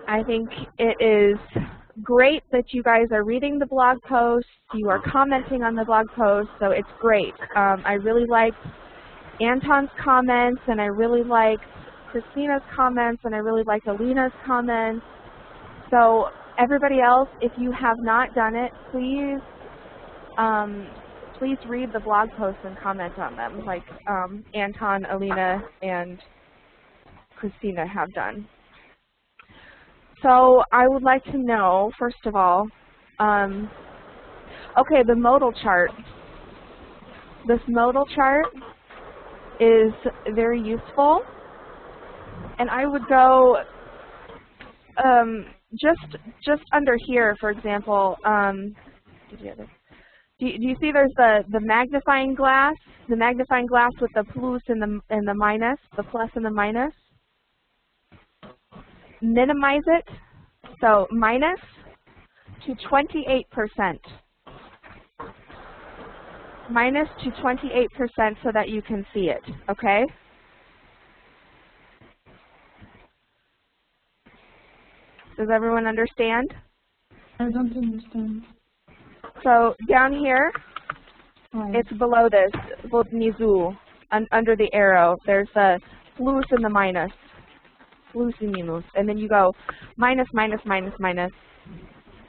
I think it is great that you guys are reading the blog posts, you are commenting on the blog posts, so it's great. I really liked Anton's comments, and I really liked Christina's comments, and I really liked Alina's comments. So everybody else, if you have not done it, please please read the blog posts and comment on them, like Anton, Alina, and Christina have done. So I would like to know, first of all, okay, the modal chart. This modal chart is very useful, and I would go just under here, for example. Do you see there's the magnifying glass? The magnifying glass with the plus and the minus, the plus and the minus. Minimize it, so minus to 28%. Minus to 28% so that you can see it, okay? Does everyone understand? I don't understand. So down here, it's below this, вот внизу, under the arrow, there's the plus and the minus. Plus and minus, and then you go minus, minus, minus, minus,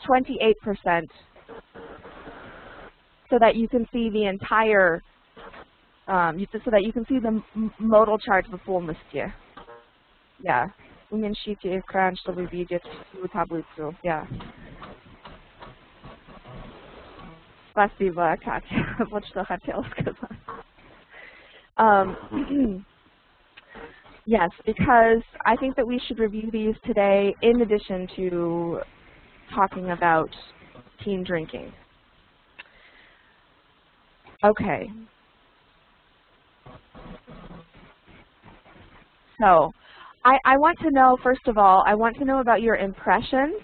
28%, so that you can see the entire, so that you can see the modal chart в полностью. Yeah. Уменьшите экран, чтобы видеть всю таблицу. Yeah. Спасибо, Катя. Вот что хотела сказать. Yes, because I think that we should review these today in addition to talking about teen drinking. Okay. So, I want to know, first of all, I want to know about your impressions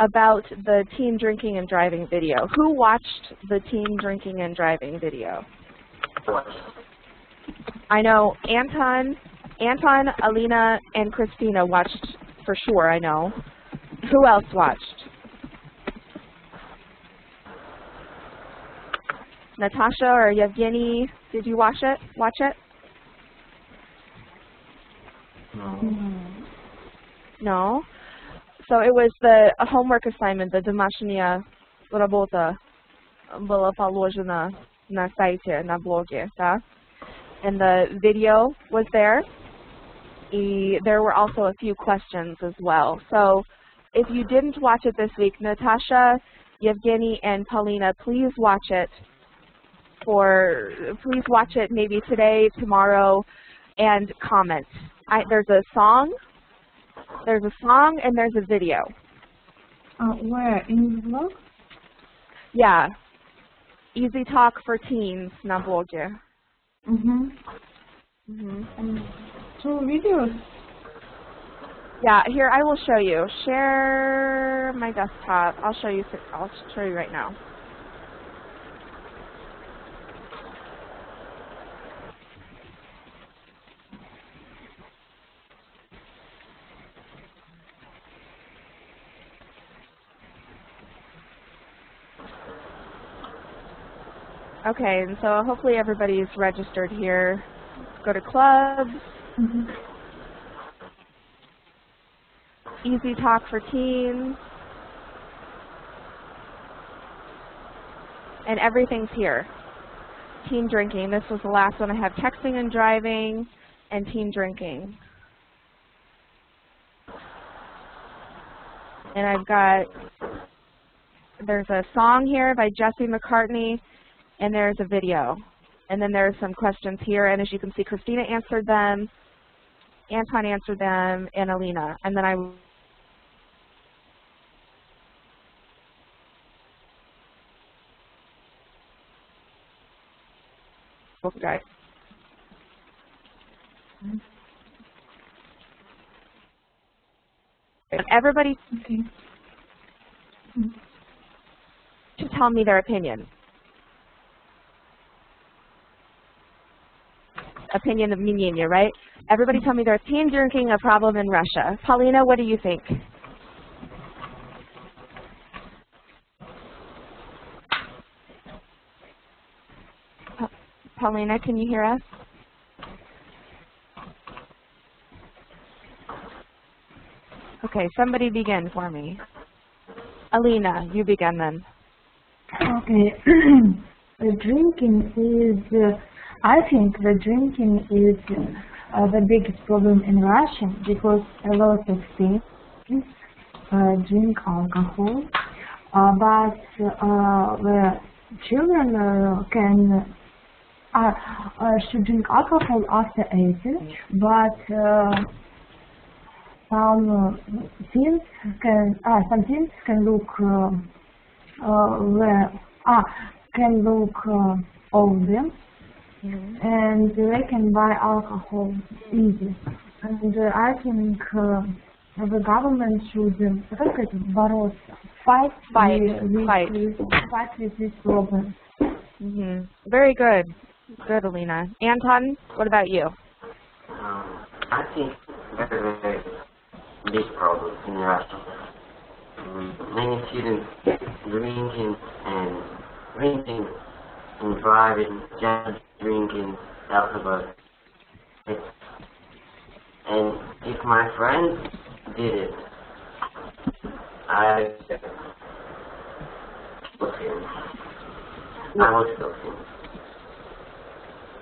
about the teen drinking and driving video. Who watched the teen drinking and driving video? I know Anton, Alina, and Christina watched for sure, I know. Who else watched? Natasha or Yevgeny, did you watch it? No? So it was the homework assignment, the домашняя работа была положена на сайте, на блоге, да? And the video was there. There were also a few questions as well. So if you didn't watch it this week, Natasha, Yevgeny, and Paulina, please watch it. Please watch it maybe today, tomorrow, and comment. There's a song, and there's a video. Where? In the blog? Yeah. Easy Talk for Teens на блоге. Two videos? Yeah, here I will show you. Share my desktop. I'll show you right now. Okay, and so hopefully everybody's registered here. Go to clubs. Easy Talk for Teens. And everything's here. Teen drinking. This was the last one I have. Texting and driving and teen drinking. And I've got, there's a song here by Jesse McCartney, and there's a video. And then there's some questions here, and as you can see, Christina answered them, Anton answered them, and Alina. And then I guys. Everybody to tell me their opinion. Opinion of мнение, right? Everybody tell me there's teen drinking a problem in Russia. Paulina, what do you think? Paulina, can you hear us? Okay, somebody begin for me. Alina, you begin then. Okay. The drinking is, I think the drinking is the biggest problem in Russia because a lot of people drink alcohol, but the children should drink alcohol after 18, but some things can look older, and they can buy alcohol easy. And I think the government should fight with this problem. Very good. Good, Alina. Anton, what about you? I think that's a very big problem in Russia. Many students drinking and driving, just drinking alcohol. And if my friend did it, I would kill him. I would kill him.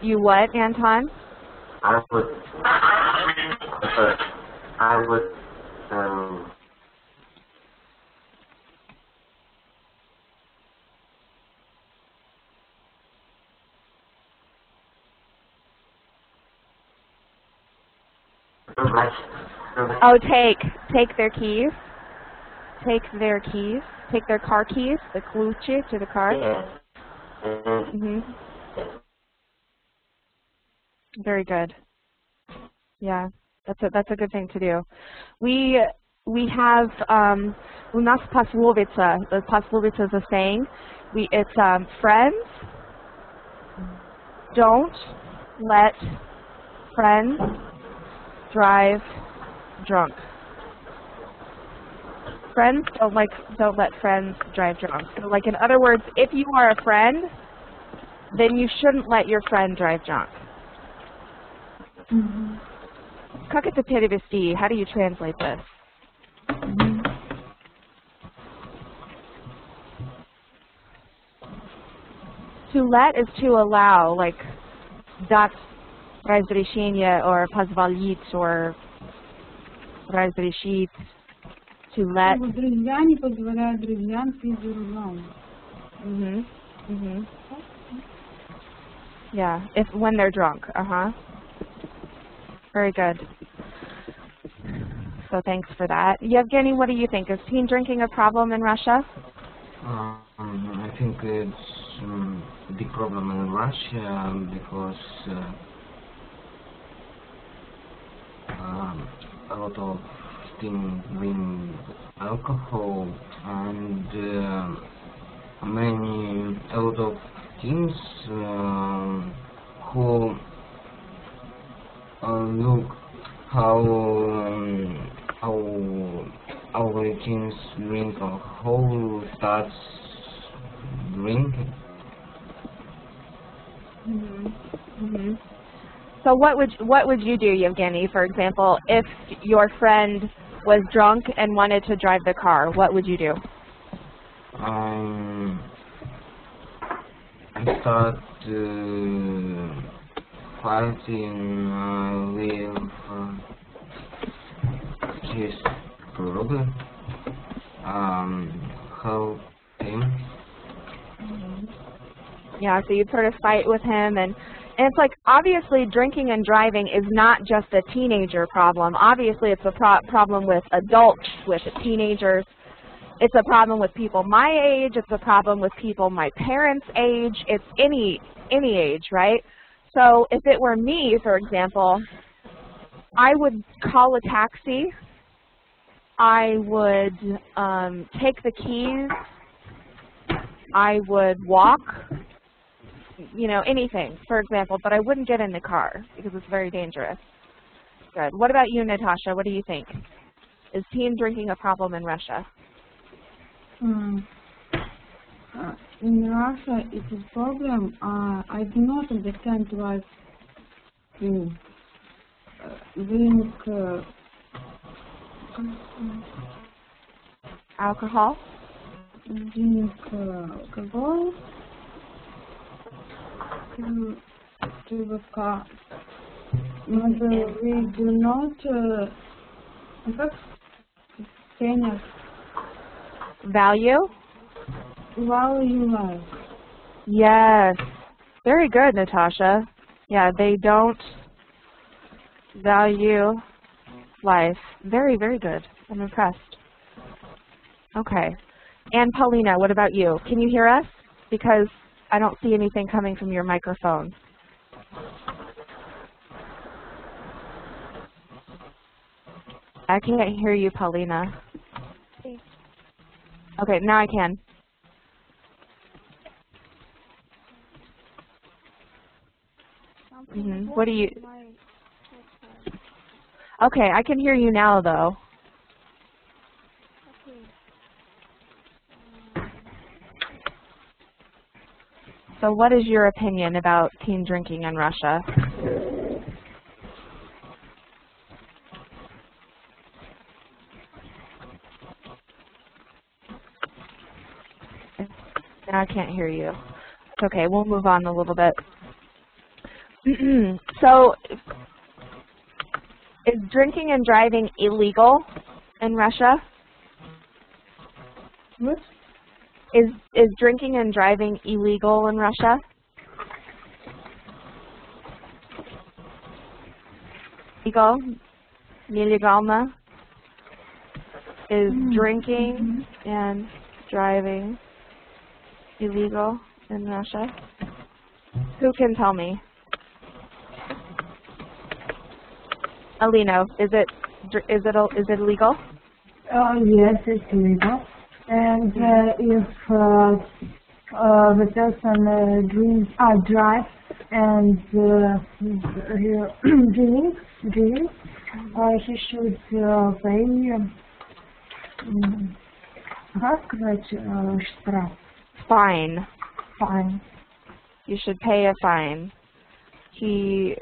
You what, Anton? I would Oh, take their keys. Take their keys. Take their car keys, the ключи to the car. Yeah. Very good. Yeah, that's a good thing to do. We have у нас пословица. The пословица is a saying. It's friends don't let friends drive drunk. Friends don't let friends drive drunk. So, like, in other words, if you are a friend, then you shouldn't let your friend drive drunk. Как это перевести? How do you translate this? To let is to allow, like dать разрешение or позволить or разрешить. To let. Друзья не позволяют друзьям пить за рулем. Yeah, when they're drunk. Very good. So thanks for that. Yevgeny, what do you think? Is teen drinking a problem in Russia? I think it's a big problem in Russia because a lot of teens drink alcohol, and a lot of teens who look how our teens drink alcohol starts drinking. So what would you do, Yevgeny, for example, if your friend was drunk and wanted to drive the car? What would you do? I start fighting with his brother, help him. Yeah, so you'd sort of fight with him, and it's like, obviously drinking and driving is not just a teenager problem. Obviously it's a problem with adults, with teenagers. It's a problem with people my age. It's a problem with people my parents' age. It's any age, right? So if it were me, for example, I would call a taxi. I would take the keys. I would walk, you know, anything, for example, but I wouldn't get in the car because it's very dangerous. Good. What about you, Natasha? What do you think? Is teen drinking a problem in Russia? in Russia it is problem. I do not understand why you drink Alcohol? alcohol to the car. But we do not have Value? value life. Yes. Very good, Natasha. Yeah, they don't value life. Very, very good. I'm impressed. Okay. And Paulina, what about you? Can you hear us? Because I don't see anything coming from your microphone. I can't hear you, Paulina. Okay, now I can. What do you... Okay, I can hear you now, though. So what is your opinion about teen drinking in Russia? Now I can't hear you. It's okay, we'll move on a little bit. So, is drinking and driving illegal in Russia? What? Is drinking and driving illegal in Russia? Legal? Nelegalno? Is drinking and driving illegal in Russia? Who can tell me? Alino, is it illegal? Yes, it's legal. And if the person drives and drinks, he should pay, как сказать, штраф? Fine. Fine. You should pay a fine. He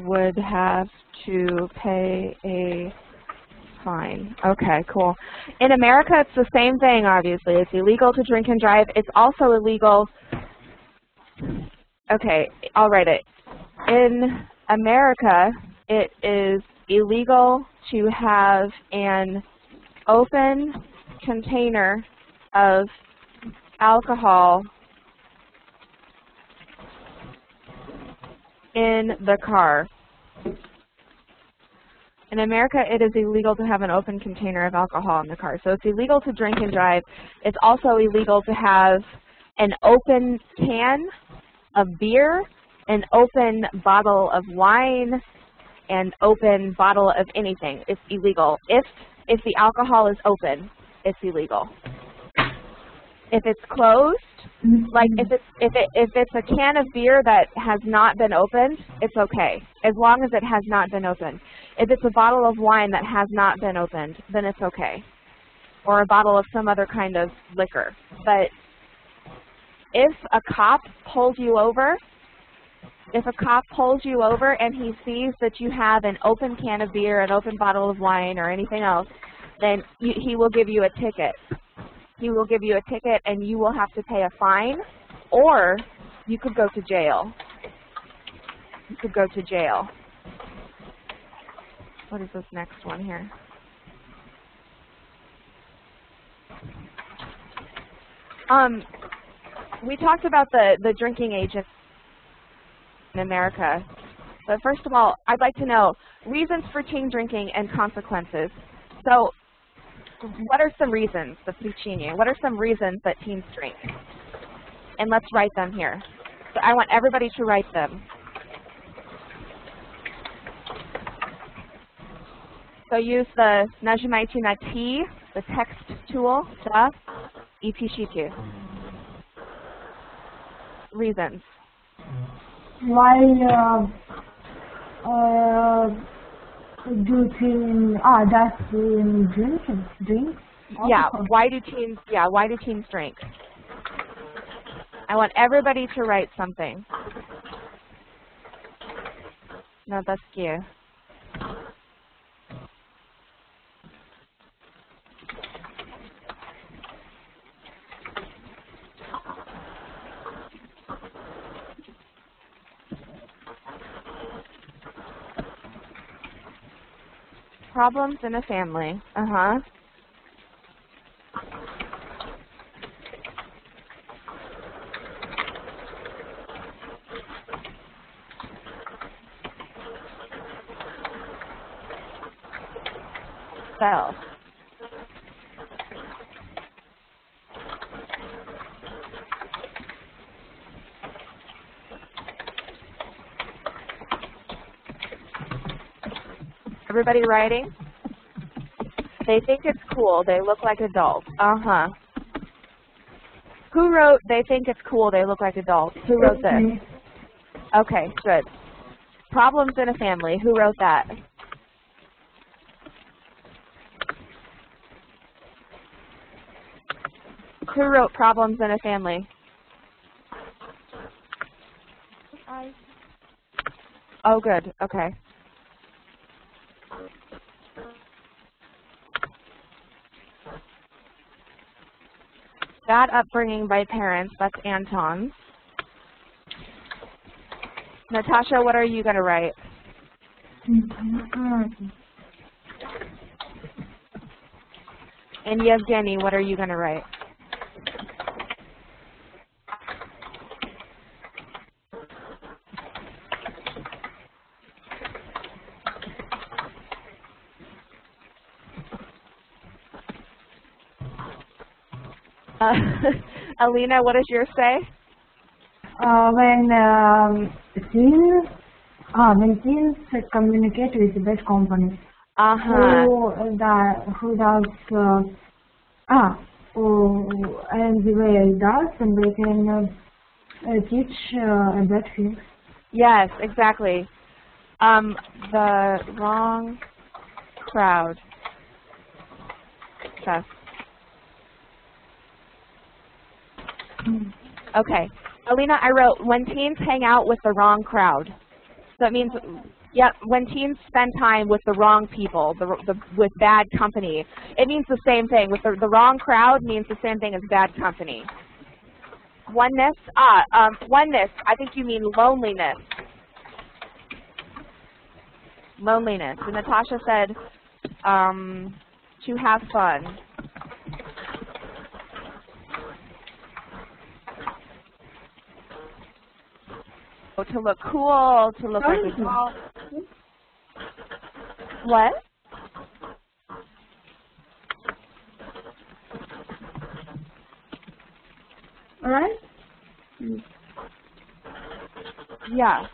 would have to pay a fine. Okay, cool. In America, it's the same thing, obviously. It's illegal to drink and drive. It's also illegal. Okay, I'll write it. In America, it is illegal to have an open container of alcohol in the car. In America, it is illegal to have an open container of alcohol in the car. So it's illegal to drink and drive. It's also illegal to have an open can of beer, an open bottle of wine, an open bottle of anything. It's illegal. If the alcohol is open, it's illegal. If it's closed, like if it's a can of beer that has not been opened, it's okay, as long as it has not been opened. If it's a bottle of wine that has not been opened, then it's okay, or a bottle of some other kind of liquor. But if a cop pulls you over, and he sees that you have an open can of beer, an open bottle of wine, or anything else, then he will give you a ticket. He will give you a ticket, and you will have to pay a fine, or you could go to jail. You could go to jail. What is this next one here? We talked about the drinking age in America. But first of all, I'd like to know reasons for teen drinking and consequences. So, what are some reasons, what are some reasons that teens drink? And let's write them here. So I want everybody to write them. So use the нажимайте на T, the text tool, да, и пишите. Reasons. Why do teens drink? Yeah, why do teens drink? I want everybody to write something. No, that's cute. Problems in a family. Uh-huh. Self. Everybody writing? They think it's cool. They look like adults. Uh-huh. Who wrote, they think it's cool, they look like adults? Who wrote this? Okay, good. Problems in a family. Who wrote that? Who wrote problems in a family? Oh, good. Okay. Bad upbringing by parents. That's Anton's. Natasha, what are you going to write? And Yevgeny, what are you going to write? Alina, what does yours say? When teens communicate with the best companies. Who does and the way it does, and they can teach about things. Yes, exactly. The wrong crowd. Yes. Okay. Alina, I wrote, when teens hang out with the wrong crowd. So that means, yep, when teens spend time with the wrong people, with bad company. It means the same thing. With the wrong crowd means the same thing as bad company. Oneness, oneness, I think you mean loneliness. Loneliness. And Natasha said, to have fun. To look cool, to look like a doll. What? All right? Yeah.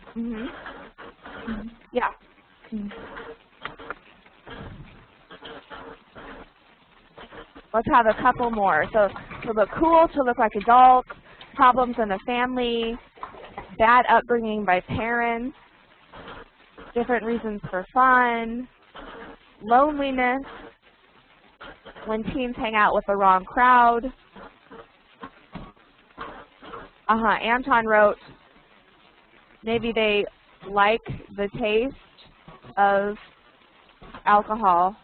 Yeah. Let's have a couple more. So to look cool, to look like adults, problems in the family, bad upbringing by parents, different reasons for fun, loneliness, when teens hang out with the wrong crowd. Anton wrote, maybe they like the taste of alcohol.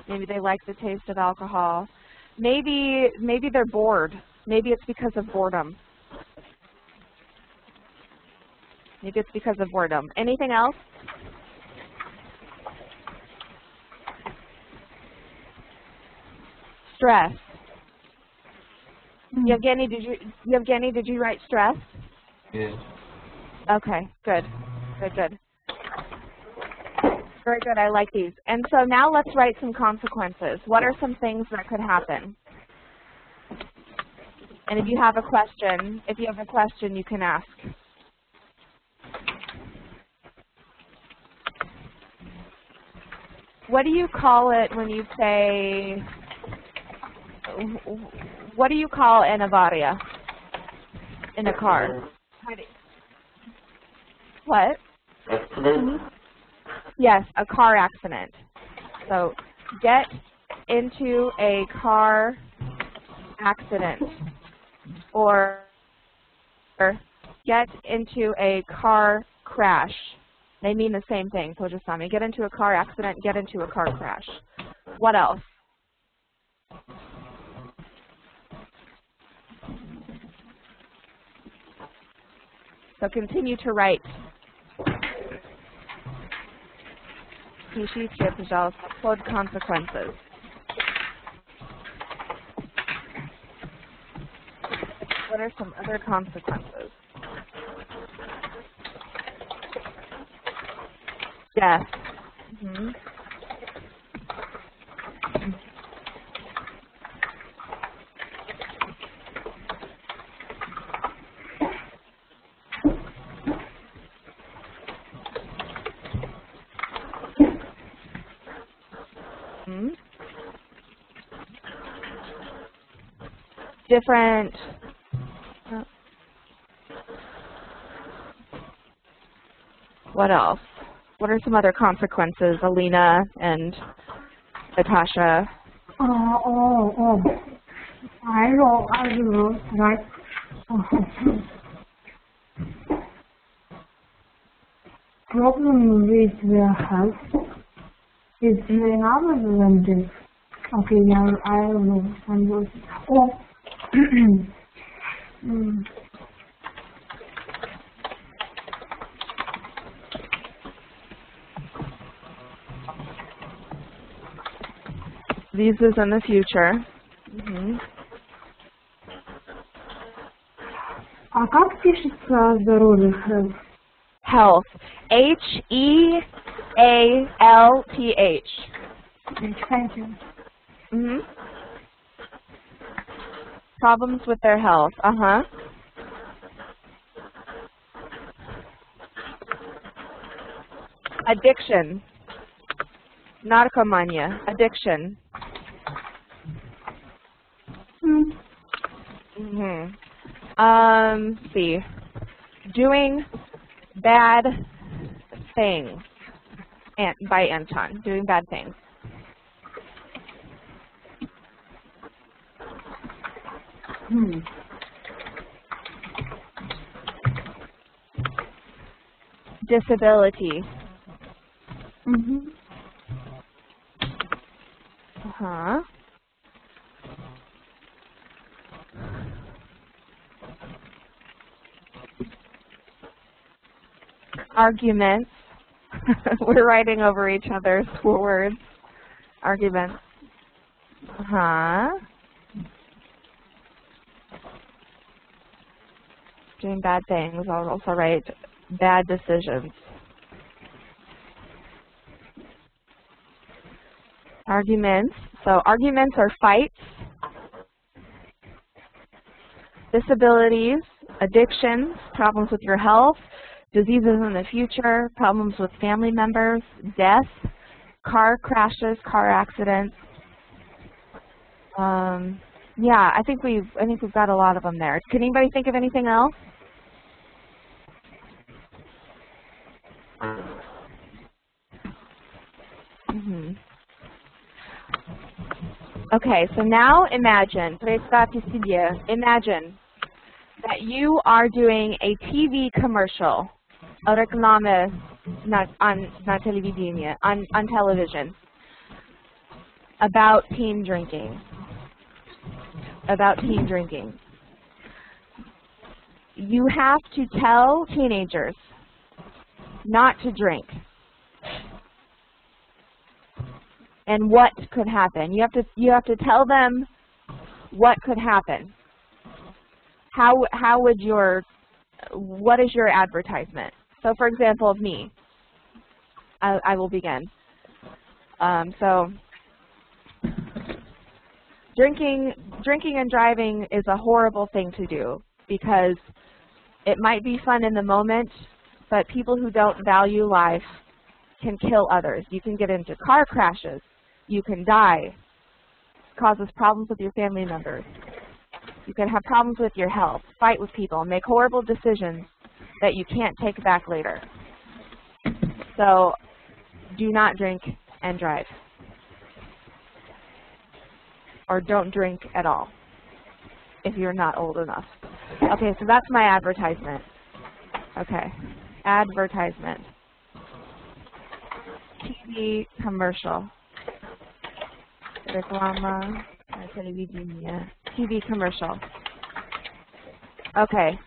Maybe they like the taste of alcohol. Maybe they're bored. Maybe it's because of boredom. Maybe it's because of boredom. Anything else? Stress. Yevgeny, did you write stress? Yes. Okay, good. Good. Very good, I like these. And so now let's write some consequences. What are some things that could happen? And if you have a question, you can ask. What do you call it when you say, what do you call an avaria in a car? What? Accident? Yes, a car accident. So get into a car accident. or get into a car crash. They mean the same thing, tojasami. Get into a car accident, get into a car crash. What else? So continue to write. Пишите, пожалуйста, под consequences. What are some other consequences? Death. Mm-hmm. Different what else? What are some other consequences, Alina and Natasha? I will write. Problem with the health is another than this. Okay, now I don't know. I'm going. These is in the future. А как пишется здоровье? Health. H-E-A-L-T-H. Thank you. Problems with their health. Addiction. Narkomania. Addiction. Let's see. Doing bad things. By Anton. Doing bad things. Disability. Arguments. We're writing over each other's words. Arguments. Doing bad things. I'll also write bad decisions. Arguments. So arguments are fights. Disabilities, addictions, problems with your health, diseases in the future, problems with family members, death, car crashes, car accidents. Yeah, I think we've got a lot of them there. Can anybody think of anything else? Okay, so now imagine that you are doing a TV commercial, a reklame on television, about teen drinking. You have to tell teenagers not to drink. And what could happen? You have to tell them what could happen. What is your advertisement? So, for example, of me, I will begin. So, drinking and driving is a horrible thing to do because it might be fun in the moment, but people who don't value life can kill others. You can get into car crashes. You can die. It causes problems with your family members. You can have problems with your health, fight with people, make horrible decisions that you can't take back later. So do not drink and drive. Or don't drink at all. if you're not old enough. Okay, so that's my advertisement. Okay, advertisement. TV commercial. Реклама на телевидении. TV commercial. Okay.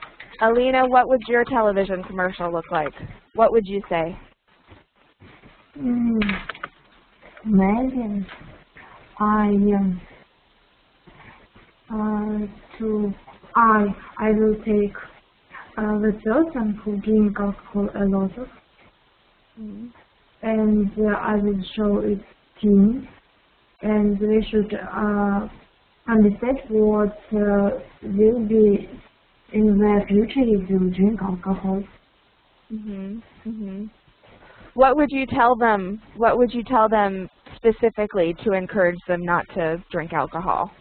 Alina, what would your television commercial look like? What would you say? Maybe I will take the person who drink alcohol a lot of, and I will show it teens, and they should understand what will be in the future if they drink alcohol. What would you tell them? What would you tell them specifically to encourage them not to drink alcohol?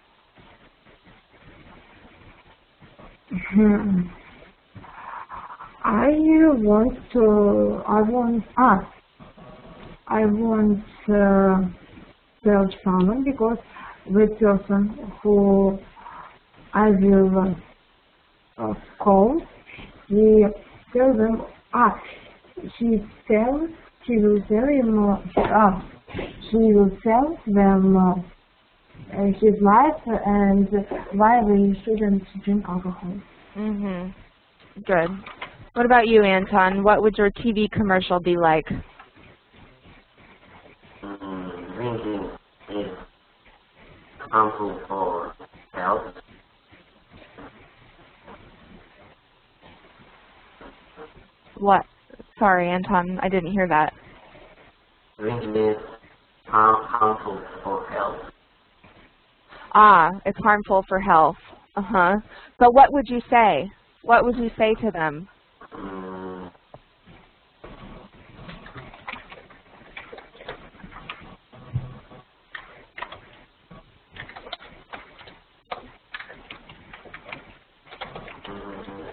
I want tell someone, because the person who I will call, he tell them, he will tell them his life and why we shouldn't drink alcohol. Good. What about you, Anton? What would your TV commercial be like? Drinking is harmful for health. What? Sorry, Anton, I didn't hear that. Drinking is harmful for health. It's harmful for health. But what would you say? What would you say to them?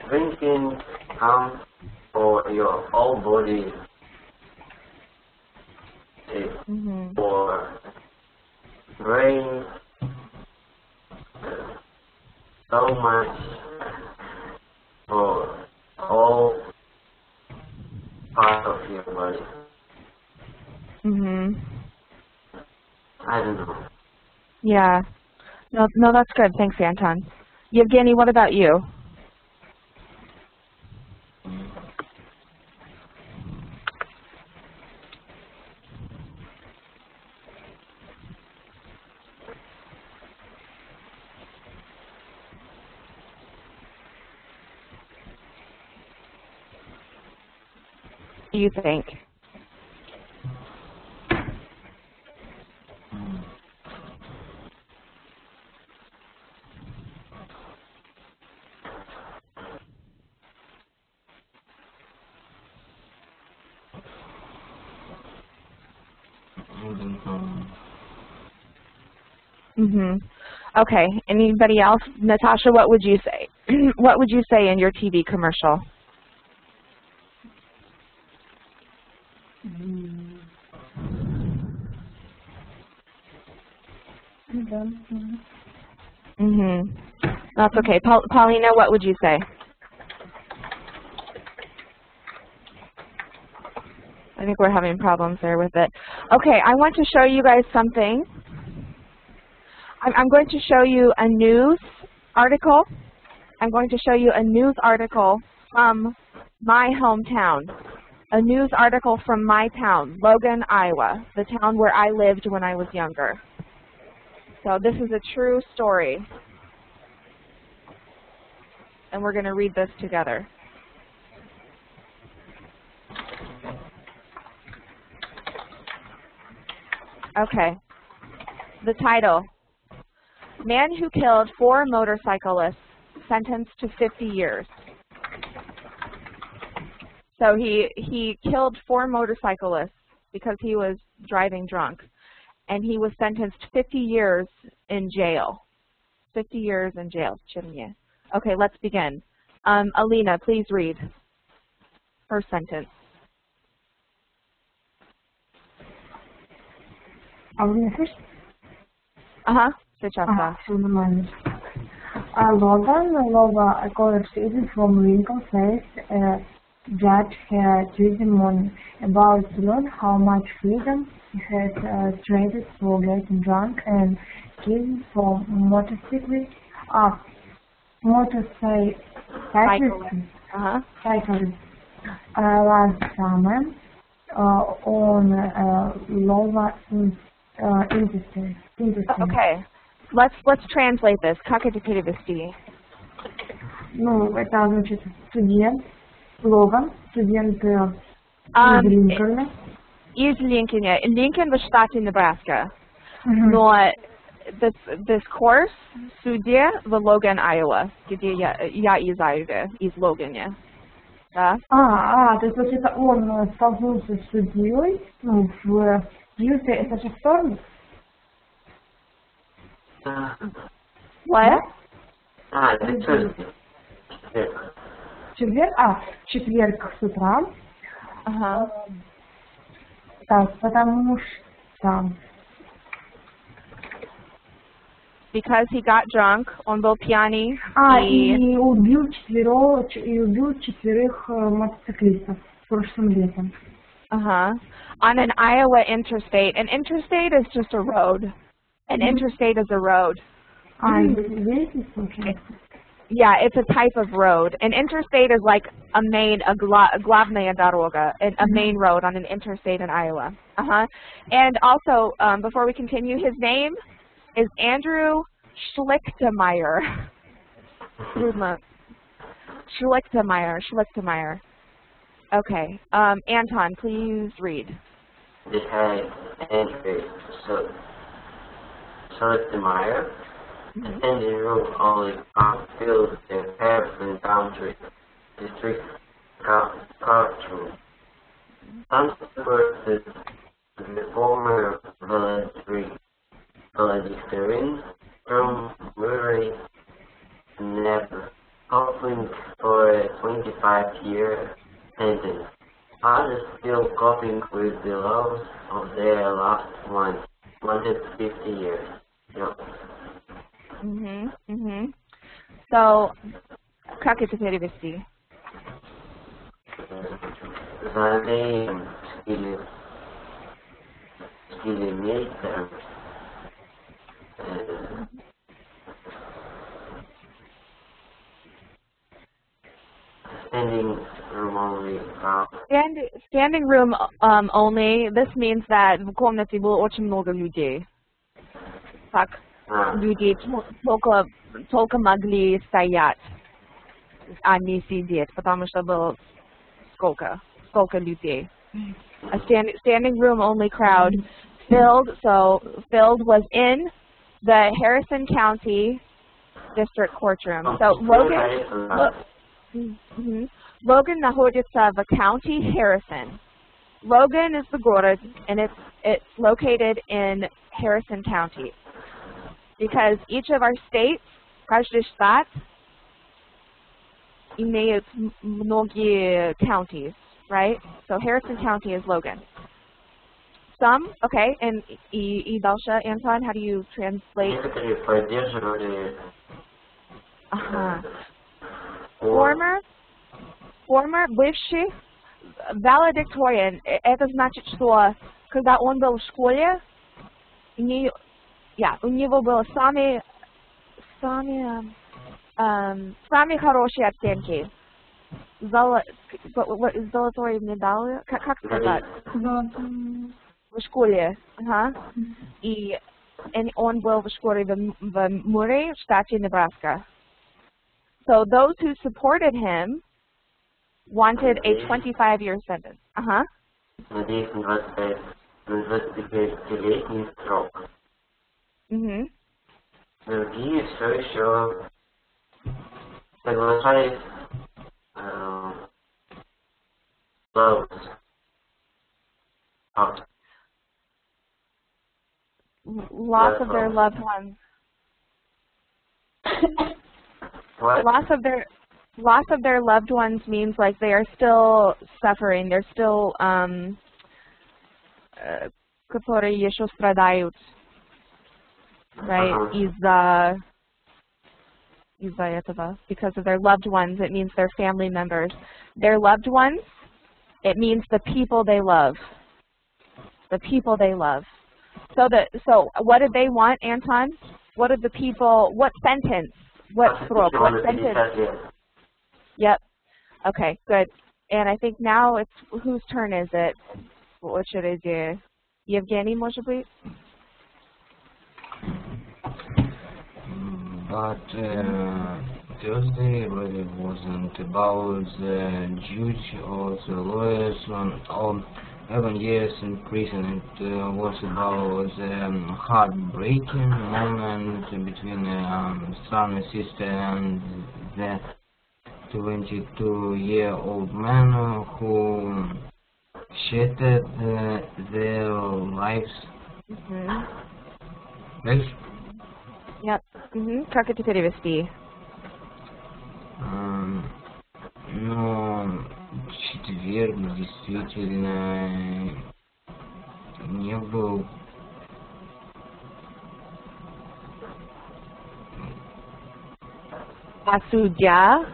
Drinking harm for your whole body. For brain, so much for all parts of your body. I don't know. Yeah. No, that's good. Thanks, Anton. Yevgeny, what about you? What do you think? Okay. Anybody else? Natasha, what would you say? What would you say in your TV commercial? That's okay. Paulina, what would you say? I think we're having problems there with it. Okay, I want to show you guys something. I'm going to show you a news article. I'm going to show you a news article from my hometown. A news article from my town, Logan, Iowa, the town where I lived when I was younger. So this is a true story. And we're going to read this together. Okay. The title, Man Who Killed 4 Motorcyclists Sentenced to 50 Years. So he killed 4 motorcyclists because he was driving drunk, and he was sentenced 50 years in jail. 50 years in jail. Okay, let's begin. Alina, please read first sentence. Alina first? Сейчас, да. Все нормально. Logan, Lova, a college student from Lincoln, says judge her Tuesday morning about to learn how much freedom he has traded for getting drunk and killing for motorcycling. Motorcycling. Cycling. Last summer on Lova interstate. Okay. Let's translate this. Как это перевести? Ну, это значит студент, Логан, студент из Линкольна. Из Линкольна. Линкольн в штате Небраска. Но this course, судья в Логан, Айова, где я из Айовы, из Логана. Да? То есть вообще-то он столкнулся с судьей, ну, в Юте, это же вторник? What? Это Tuesday. Четверг? В четверг с утра. Ага. Так, потому что... Because he got drunk, он был пьяный. И убил четверых мотоциклистов прошлым летом. On an Iowa interstate. An interstate is just a road. An interstate is a road. Yeah, it's a type of road. An interstate is like a главная дорога, a main road on an interstate in Iowa. And also, before we continue, his name is Andrew Schlichtemeyer. Schlichtemeyer. Okay. Anton, please read. They had Andrew Schlichtemeyer, attending room only field in Harrison County, District Courtroom. Some persons, the former valedictorian from Murray, never hoping for a 25-year sentence. Others still coping with the loss of their last one, 150 years. So, как это перевести? Залеем стилеметр standing room only. This means that в комнате было очень много людей. Так, людей только могли стоять, а не сидеть, потому что было сколько людей. A standing room only crowd filled. So filled was in the Harrison County District Courtroom. So Logan находится в County Harrison. Logan is the город, and it's located in Harrison County. Because each of our states, каждый штат, имеет многие counties, right? So Harrison County is Logan. Some, okay, and и дальше, Anton, how do you translate? Некоторые поддерживали Former, бывший, valedictorian, это значит, что когда он был в школе, у него было самые хорошие оценки. Золотой медаль, как сказать? В школе. И он был в школе в Мурray, штате Nebraska. So those who supported him wanted a 25-year sentence. Надеюсь, 25-летний срок. Другие все еще соглашались loss of their loved ones. Loss of their loved ones means like they are still suffering. They're still которые еще страдают, right? Из-за из-за этого. Because of their loved ones, it means their family members. Their loved ones, it means the people they love. The people they love. So what did they want, Anton? What did the people, what sentence? What srok? What sentence? Yep. Okay, good. And I think now it's, whose turn is it? В очереди. Евгений, может быть? But Thursday really wasn't about the judge or the lawyers or 11 years in prison. It was about the heartbreaking moment between son and sister and the 22-year-old man who shattered their lives. Right? Yep. Как это перевести? Но четверг действительно не был А судья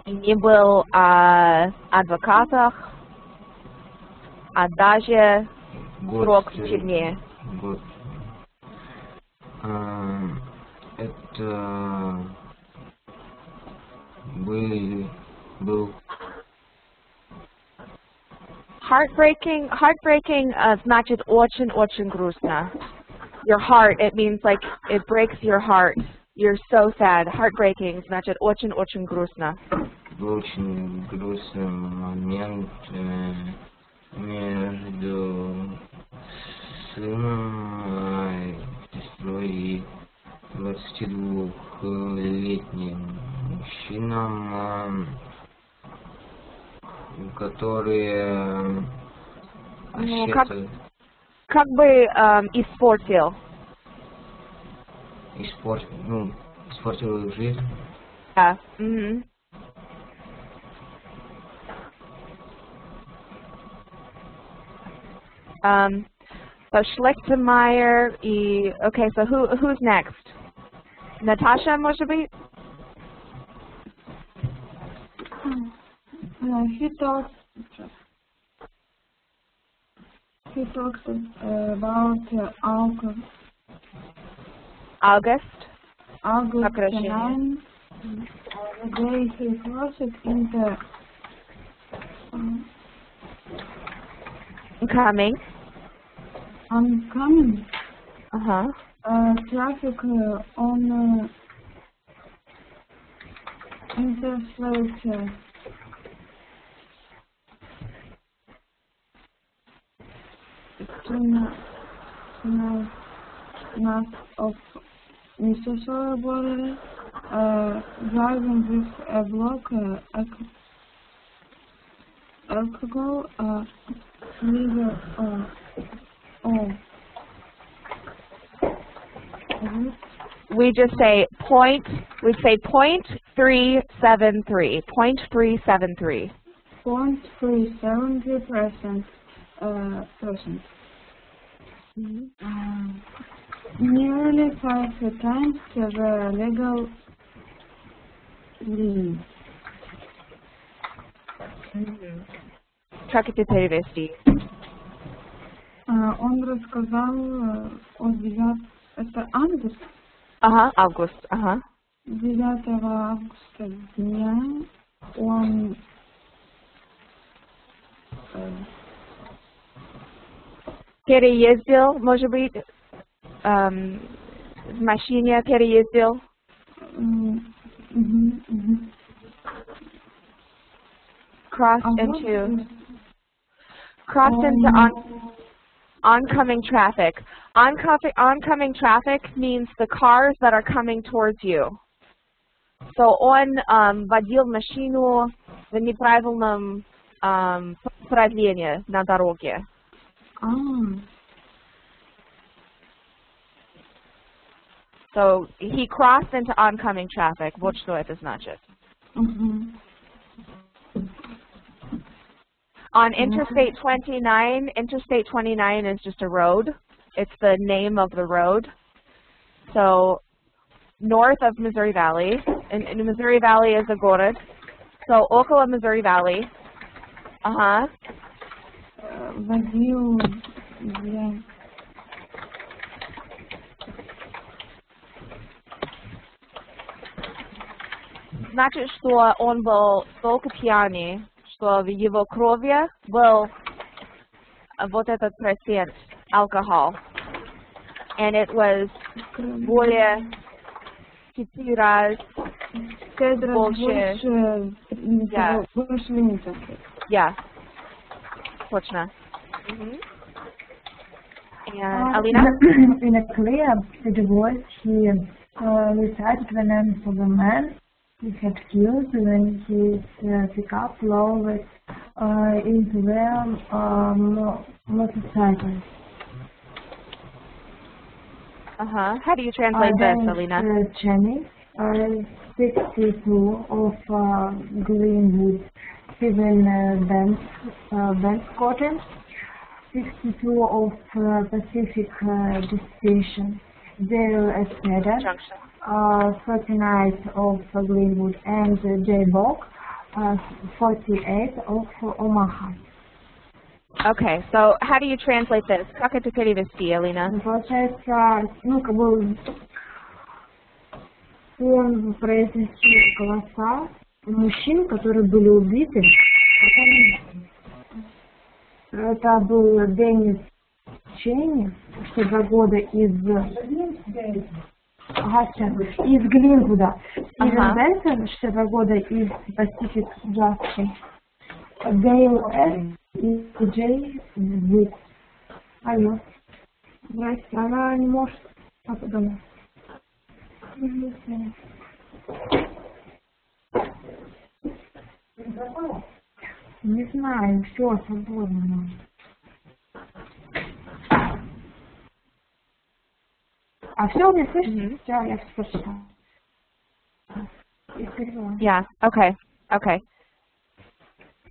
не был о адвокатах, а даже срок в тюрьме. год. Это был Heartbreaking значит очень грустно. Your heart, it means like it breaks your heart. You're so sad. Heartbreaking значит очень грустно. был очень грустный момент между сыном, сестрой и 22-летним мужчином, которые Ну, как бы испортил. испортил их жизнь. Да. So Schlechtemeyer и... Okay, so who's next? Natasha, может быть? He talks about August. August 9, the day he crossed into oncoming traffic on interstate north of Mississauga border, driving with a block alcohol, liver, We just say point. We say 0.373. 0.373. 0.373%. Nearly 5 times the legal limit. Как это перевести? Он рассказал о 9... Это август? Август. 9 августа дня он переездил, может быть, в машине переездил. Crossed into oncoming traffic. Oncoming traffic means the cars that are coming towards you. So он водил машину в неправильном направлении на дороге. So he crossed into oncoming traffic. Вот что это значит. On Interstate 29 is just a road. It's the name of the road. So north of Missouri Valley. In Missouri Valley is a город. So около Missouri Valley. Возил для... Значит, что он был столько пьяный, что в его крови был вот этот процент алкоголь. And it was более 5 раз больше. Больше лимита. Yeah. Точно. And Alina? In a clear voice, he recited the names of the man he had killed when he picked up lowered into their motorcycle. How do you translate this, Alina? Jenny, 62 of Greenwood, Steven Bank Cotton, 62 of Pacific Distinction, Dale Esmeda, 39 of Greenwood, and J. Bog, 48 of Omaha. Okay, so how do you translate this? Как это перевести, Алина? Получается, ну, как бы, он произносил голоса мужчин, которые были убиты. Это был Деннис Чейни, 62 года из Глинвуда. Стивен Бенсон, 62 года из Pacific Junction. Дейл С. и Джей Вуд. Алло. Здрасте, она не может. Папа дома. Не знаю, все свободно. А все, вы слышите? Все, я все прочитала. Yeah, okay, okay.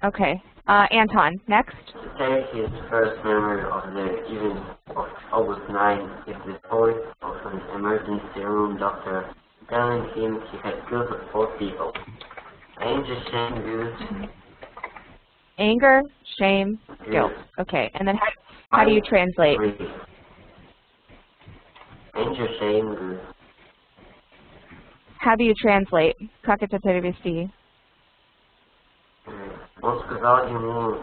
Okay. Anton, next. Today, his first memory of the evening of August 9 is the story of an emergency room doctor telling him he had killed 4 people. Anger, shame, guilt. Anger, shame, guilt. Okay, and then how do you translate? Anger, shame, guilt. How do you translate? Как это перевести? Он сказал ему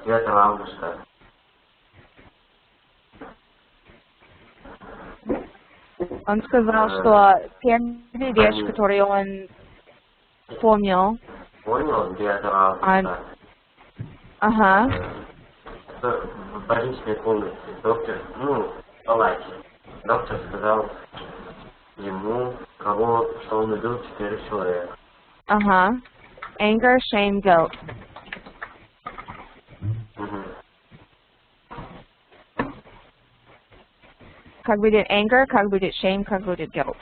9 августа. Он сказал, что первая вещь, которую он помнил, Понял, 9 августа. В больничной комнате доктор, палате, доктор сказал ему, что он убил 4 человека. Anger, shame, guilt. Как будет anger, как будет shame, как будет guilt.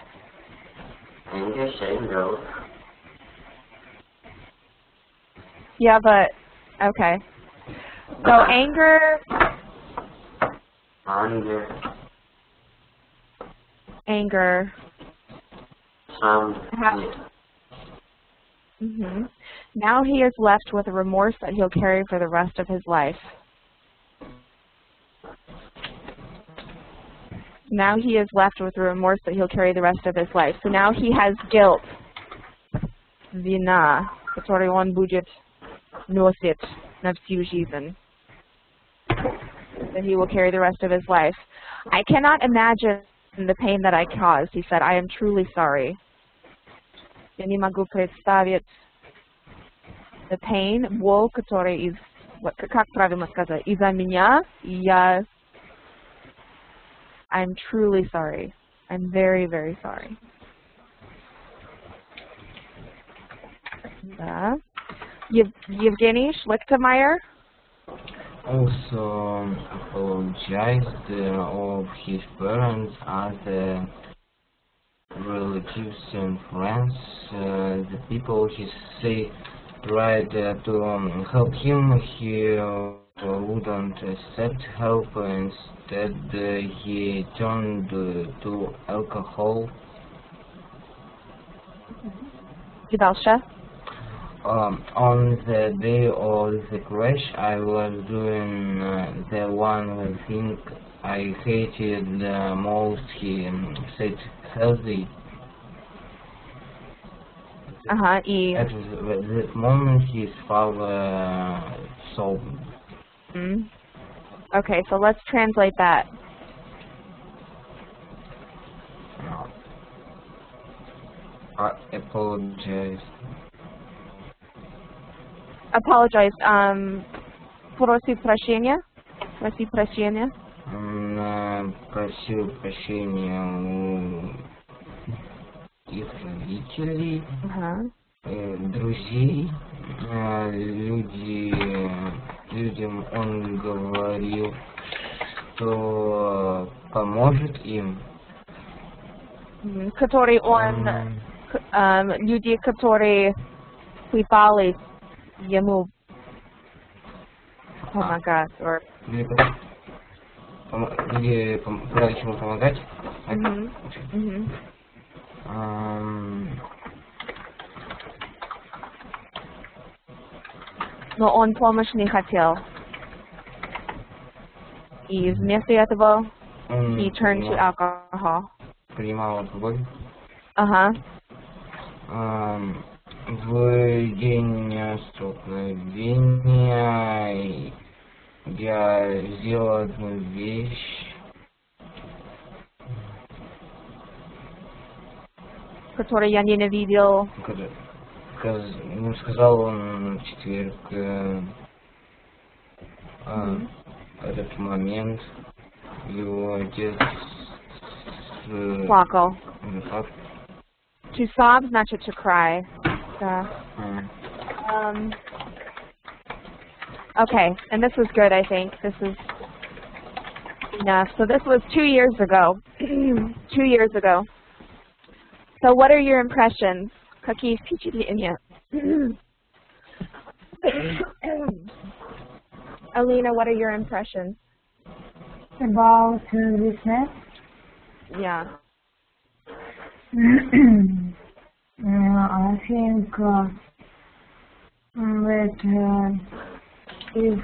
Anger, shame, guilt. Yeah, but, okay. So anger, Now he is left with a remorse that he'll carry for the rest of his life. Now he is left with a remorse that he'll carry the rest of his life. So now he has guilt, вина, который он будет носить на всю жизнь, that he will carry the rest of his life. I cannot imagine the pain that I caused. He said, I am truly sorry. Я не могу представить the pain, боль, которая из, как правильно сказать, из-за меня, I'm truly sorry. I'm very, very sorry. Да. Евгений Schlichtenmeier also apologized of his parents, other relatives and friends, the people he say tried to help him. He wouldn't accept help. Instead, he turned to alcohol. I dalsze? On the day of the crash, I was doing the one thing I hated most. He said healthy. I... At that moment, his father sold me. Okay, so let's translate that. I apologize. Apologize. Просит прощения. Просит прощения. Просил прощения у их родителей, друзей, людям он говорил, что поможет им. Который он, люди, которые пытались ему помогать. Люди пытались ему помогать. Но он помощь не хотел. И вместо этого he turned to alcohol. Принимал алкоголь. В день столкновения я сделал одну вещь, которую я ненавидел. Сказал он в четверг, этот момент его отец плакал. To sob значит to cry. Okay, and this was good, I think. This is enough. So this was 2 years ago. 2 years ago. So what are your impressions? Какие впечатления? Alina, what are your impressions? About this net? Yeah. I think that if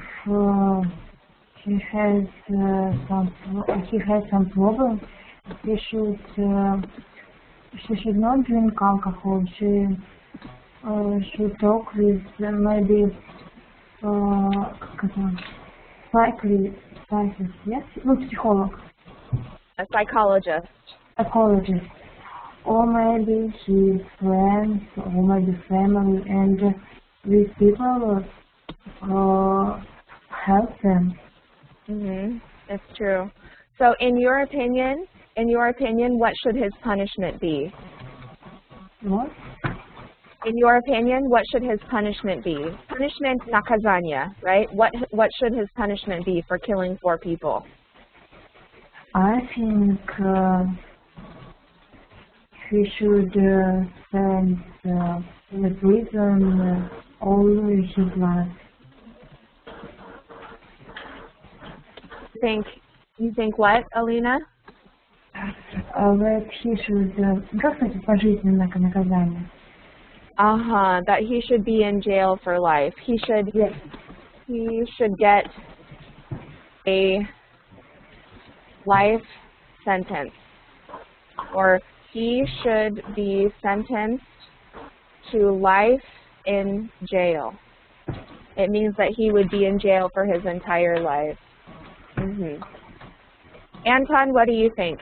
he has some problem, he should not drink alcohol. She should talk with maybe psychiatrist, yes, psycholog. A psychologist. Psychologist. Or maybe his friends, or maybe family, and these people help them. That's true. So, in your opinion, what should his punishment be? What? In your opinion, what should his punishment be? Punishment, naказание, right? What should his punishment be for killing 4 people? I think he should spend in the prison all his life. You think what, Alina? That he should, как это пожизненное наказание? That he should be in jail for life. He should get a life sentence, or he should be sentenced to life in jail. It means that he would be in jail for his entire life. Anton, what do you think?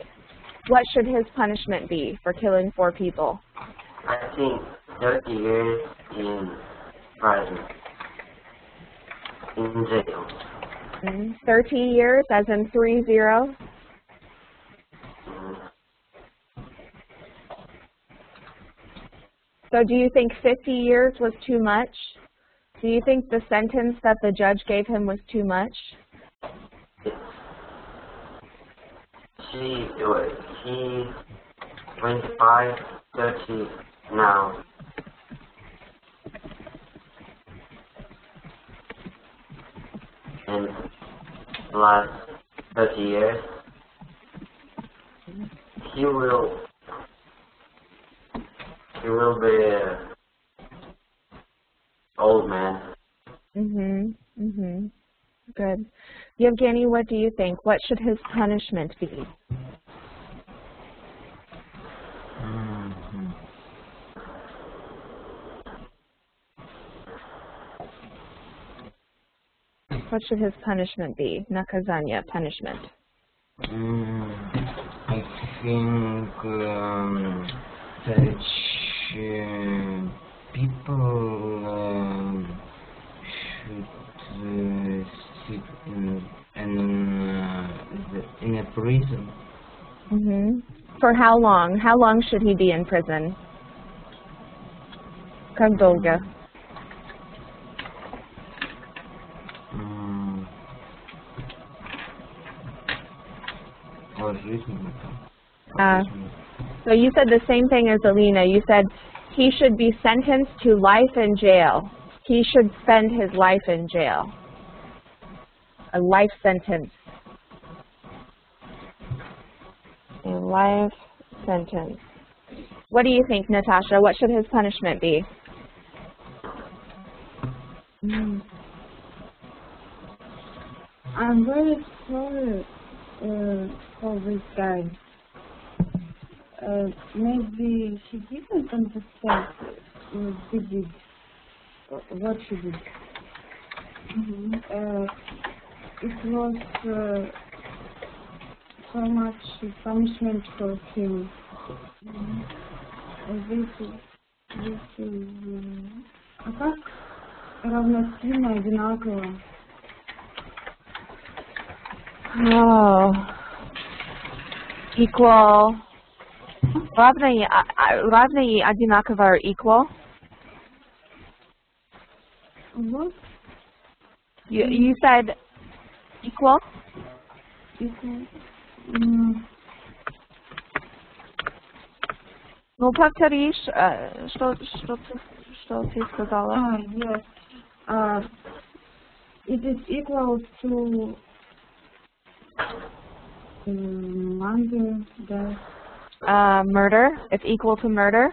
What should his punishment be for killing 4 people? I think 30 years in prison, in jail. 30 years, as in 30? So do you think 50 years was too much? Do you think the sentence that the judge gave him was too much? He's 25, 30 now. And last 30 years, he will be old man. Good. Yevgeny, what do you think? What should his punishment be? What should his punishment be? Naказание, punishment. I think such people should sit in a prison. For how long? How long should he be in prison? Как долго? So you said the same thing as Alina. You said he should be sentenced to life in jail. He should spend his life in jail. A life sentence. A life sentence. What do you think, Natasha? What should his punishment be? I'm very sorry for this guy. Maybe she didn't understand what she did. It was so much punishment for him. This is а как равносильно одинаково? Oh, equal. Равные и одинаково equal. What? You said equal? Equal. Ну, повторишь, что ты сказала? Yes. It is equal to murder. It's equal to murder.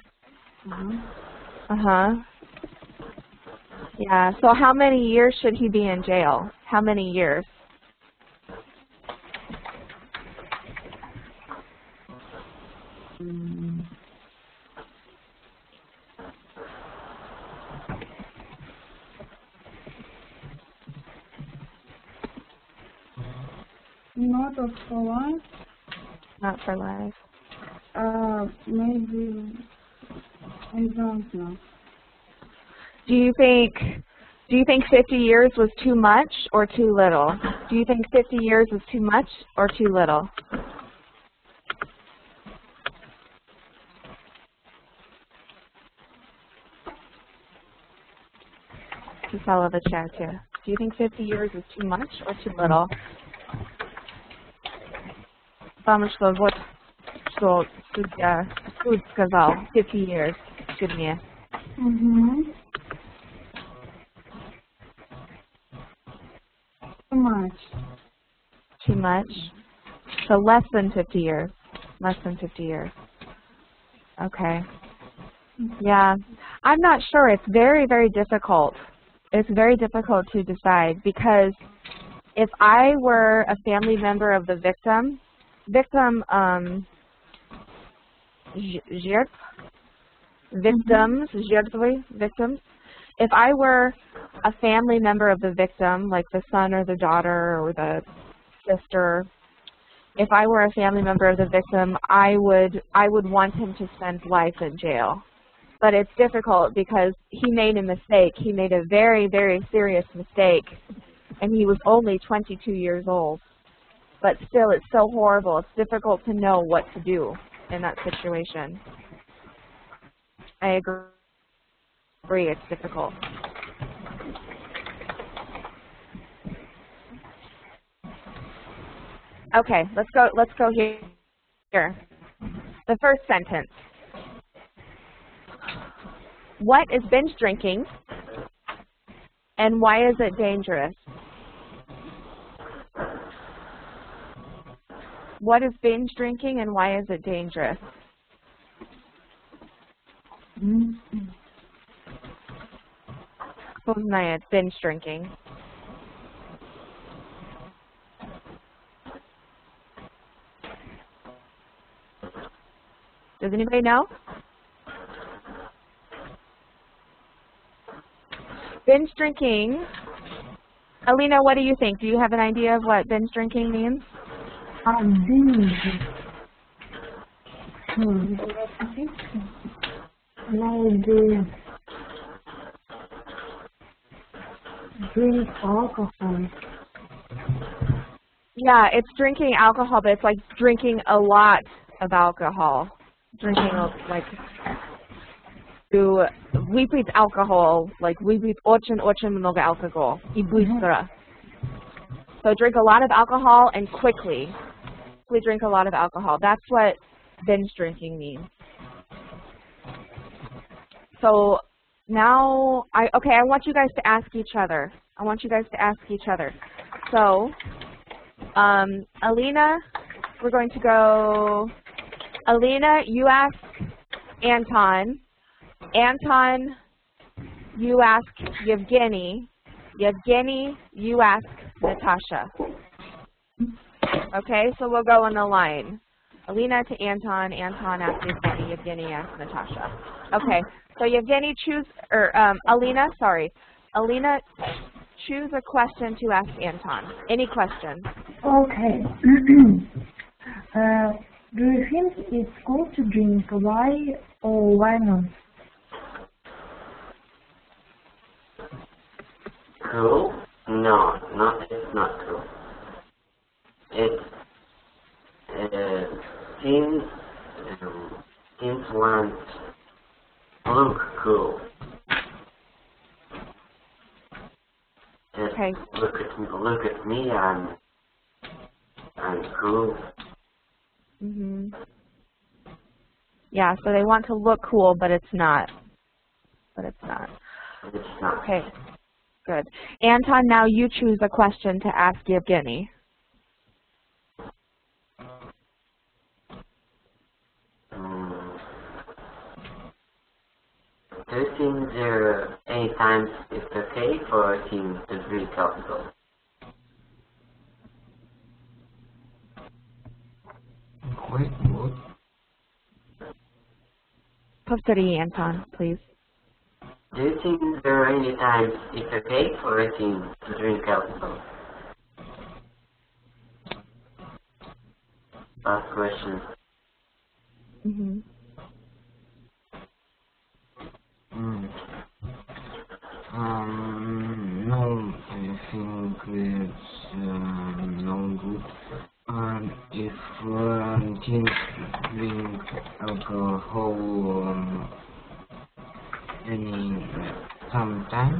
Yeah. So how many years should he be in jail? How many years? Not for life. Not for life. Maybe I don't know. Do you think 50 years was too much or too little? Do you think 50 years was too much or too little? Писала в чате. Do you think 50 years is too much or too little? Потому что вот что суд сказал 50 years в тюрьме. Too much. Too much. So less than 50 years. Less than 50 years. Okay. Yeah. I'm not sure. It's very, very difficult. It's very difficult to decide because if I were a family member of the victim, victims, if I were a family member of the victim, like the son or the daughter or the sister, if I were a family member of the victim, I would want him to spend life in jail. But it's difficult because he made a mistake. He made a very, very serious mistake, and he was only 22 years old. But still, it's so horrible. It's difficult to know what to do in that situation. I agree, it's difficult. Okay, let's go here. The first sentence. What is binge drinking and why is it dangerous? What is binge drinking and why is it dangerous? Кто знает binge drinking? Does anybody know? Binge drinking. Alina, what do you think? Do you have an idea of what binge drinking means? Binge. Maybe drink alcohol. Yeah, it's drinking alcohol, but it's like drinking a lot of alcohol. Drinking like to выпить alcohol, like выпить очень много алкоголя и быстро. So drink a lot of alcohol and quickly. We drink a lot of alcohol. That's what binge drinking means. So now, I want you guys to ask each other. So, Alina, we're going to go, Alina, you ask Anton. Anton, you ask Yevgeny. Yevgeny, you ask Natasha. Okay, so we'll go in the line. Alina to Anton, Anton asks Yevgeny, Yevgeny asks Natasha. Okay, so Yevgeny Alina, choose a question to ask Anton. Any question. Okay. Do you think it's cool to drink? Why or why not? Cool? No, it's not cool. It teens want to look cool. Just Okay. Look at me, I'm cool. Yeah, so they want to look cool, but it's not. It's not. Okay, good. Anton, now you choose a question to ask Yevgeny. Do you think there are any times it's okay for a team to drink alcohol? Wait, what? Повтори, Anton, please. Do you think there are any times it's okay for a team to drink alcohol? Last question. No, I think it's no good. If teens drink alcohol sometime,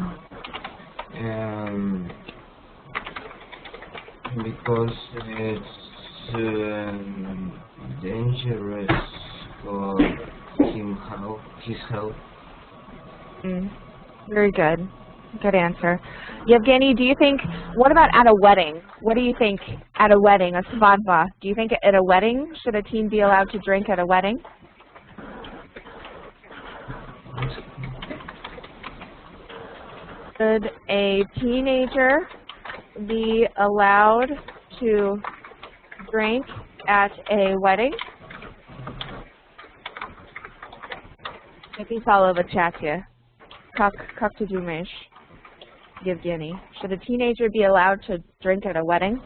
because it's dangerous for his health. Very good. Good answer. Yevgeny, do you think, what about at a wedding? What do you think at a wedding, a svadba? Do you think at a wedding, should a teen be allowed to drink at a wedding? Should a teenager be allowed to drink at a wedding? Написала в чате. Как ты думаешь, Yevgeny? Should a teenager be allowed to drink at a wedding?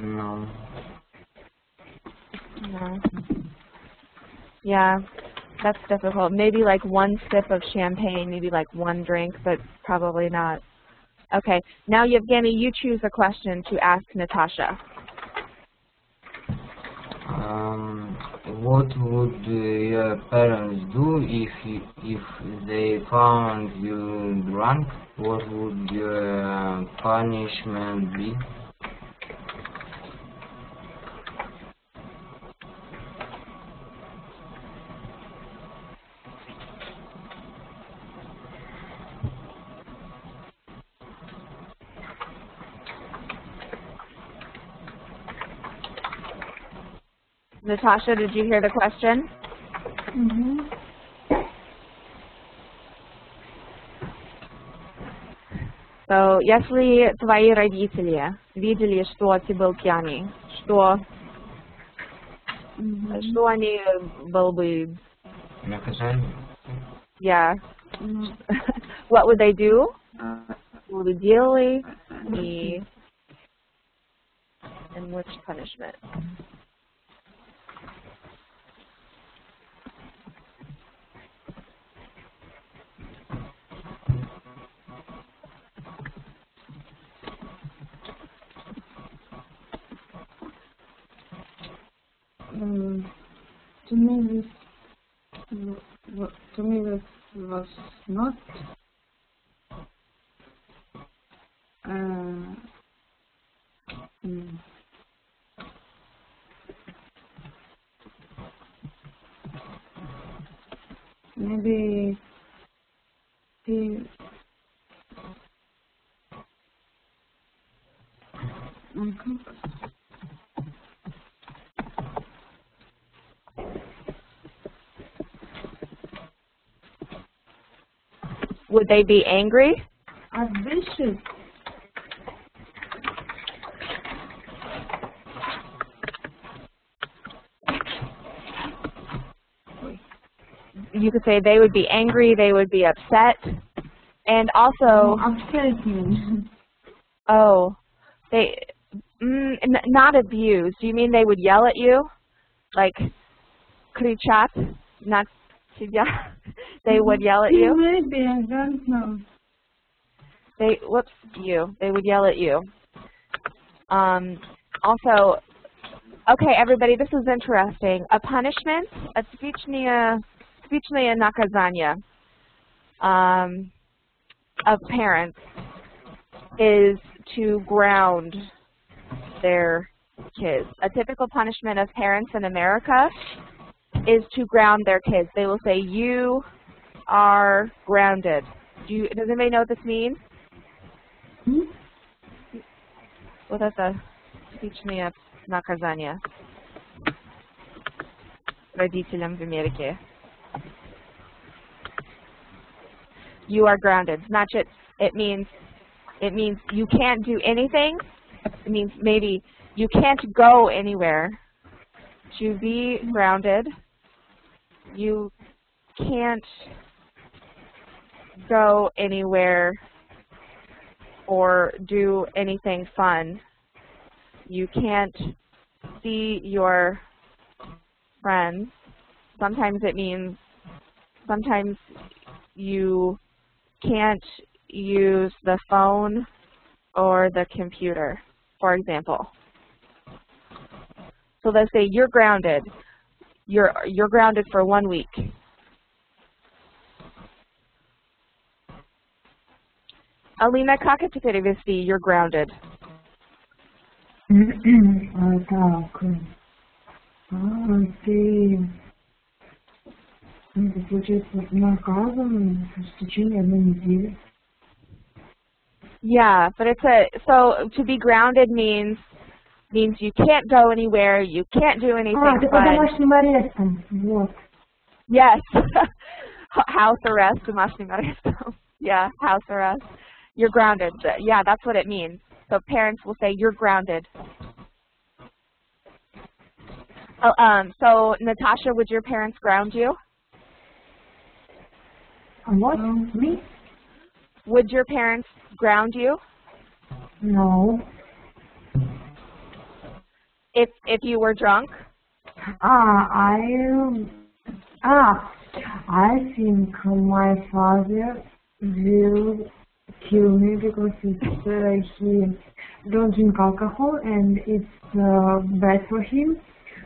No. No. Yeah, that's difficult. Maybe like one sip of champagne, maybe like one drink, but probably not. Okay, now Yevgeny, you choose a question to ask Natasha. What would your parents do if they found you drunk? What would your punishment be? Natasha, did you hear the question? Mm-hmm. So, если твои родители видели, что ты был пьяный, что они был бы, Наказание. yeah, Mm-hmm. what would they do? What would they делали? And which punishment? To me, this was not maybe he Would they be angry? ambitious. You could say they would be angry, they would be upset, and also, Upset me. oh, they, not abuse. Do you mean they would yell at you? Like, кричат на тебя? They would yell at you? Maybe, I don't know. They would yell at you. Also, okay, everybody, this is interesting. A punishment, a typiczne naказание of parents is to ground their kids. A typical punishment of parents in America is to ground their kids. They will say, you are grounded. Does anybody know what this means? Вот это типичное наказание родителям в Америке. You are grounded. Значит, it means you can't do anything. It means maybe you can't go anywhere. To be grounded, you can't go anywhere or do anything fun. You can't see your friends. Sometimes it means sometimes you can't use the phone or the computer, for example. So let's say you're grounded. You're grounded for 1 week. Alina, как это перевести? You're grounded. Так. Ты получается наказан в течение 1 недели. Yeah, but so to be grounded means you can't go anywhere, you can't do anything Ты под fun. домашним арестом. Вот. Yes. House arrest, домашним арестом. Yeah, house arrest. You're grounded. Yeah, that's what it means. So parents will say, you're grounded. So Natasha, would your parents ground you? What? Me? Would your parents ground you? No. If you were drunk? I think my father will kill me because he don't drink alcohol and it's bad for him.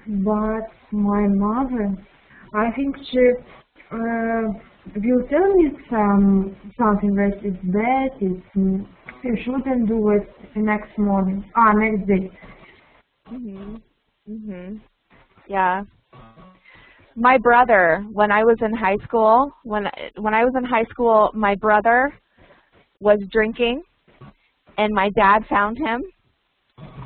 But my mother, I think she will tell me something that is bad. You shouldn't do it next day. Yeah. My brother, when I was in high school, my brother was drinking, and my dad found him,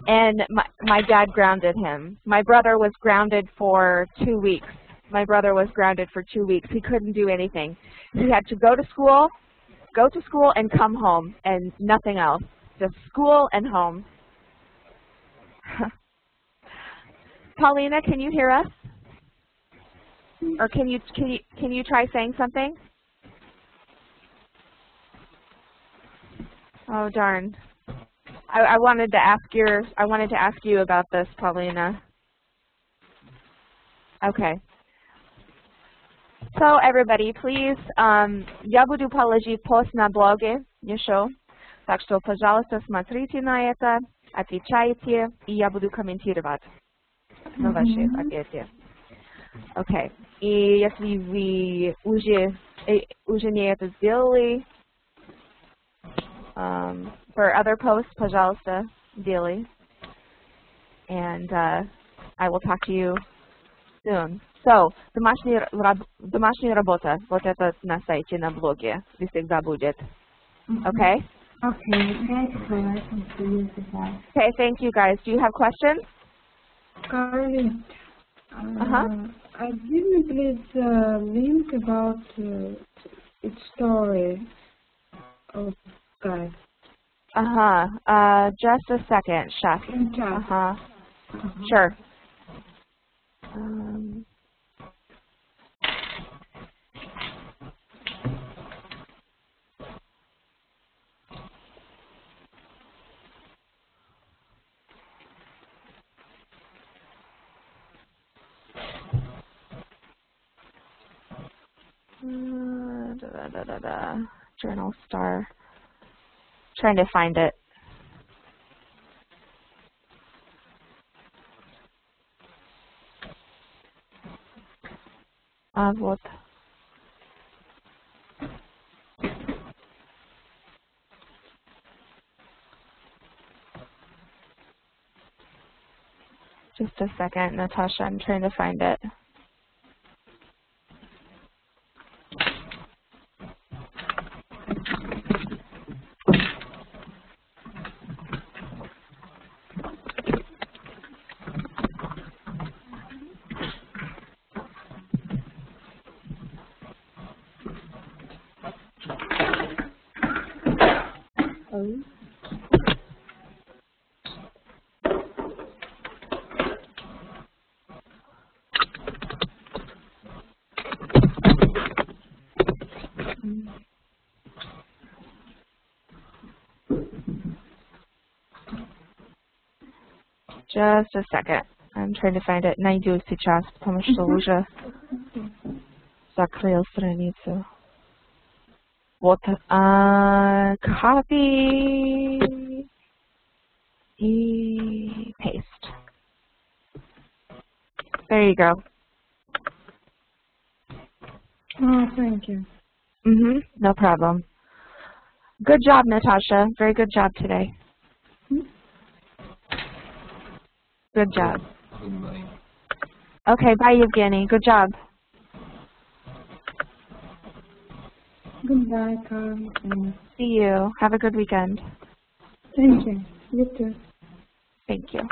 and my dad grounded him. My brother was grounded for 2 weeks. My brother was grounded for 2 weeks. He couldn't do anything. He had to go to school and come home, and nothing else. Just school and home. Paulina, can you hear us? Or can you try saying something? Oh darn. I wanted to ask you about this, Paulina. Okay. So everybody, please, я буду положить пост на блоге еще, так что, пожалуйста, смотрите на это, отвечайте, и я буду комментировать на ваши ответы. Okay. И если вы уже не это сделали, for other posts, пожалуйста, делай. And I will talk to you soon. So, домашняя работа, вот это на сайте, на блоге, всегда будет. Okay? Okay, thanks for listening to use the guide. Okay, thank you guys. Do you have questions? Carly, I give me please link about its story of guys. Just a second, chef. In chat. Sure. Journal star. Trying to find it. Вот. Just a second, Natasha. I'm trying to find it. Just a second. I'm trying to find it. Найду сейчас, потому что уже закрыл страницу. Вот, copy и paste. There you go. Oh, thank you. No problem. Good job, Natasha. Very good job today. Good job. Goodbye. Okay, bye, Evgeny. Good job. Goodbye, Carl. See you. Have a good weekend. Thank you. You too. Thank you.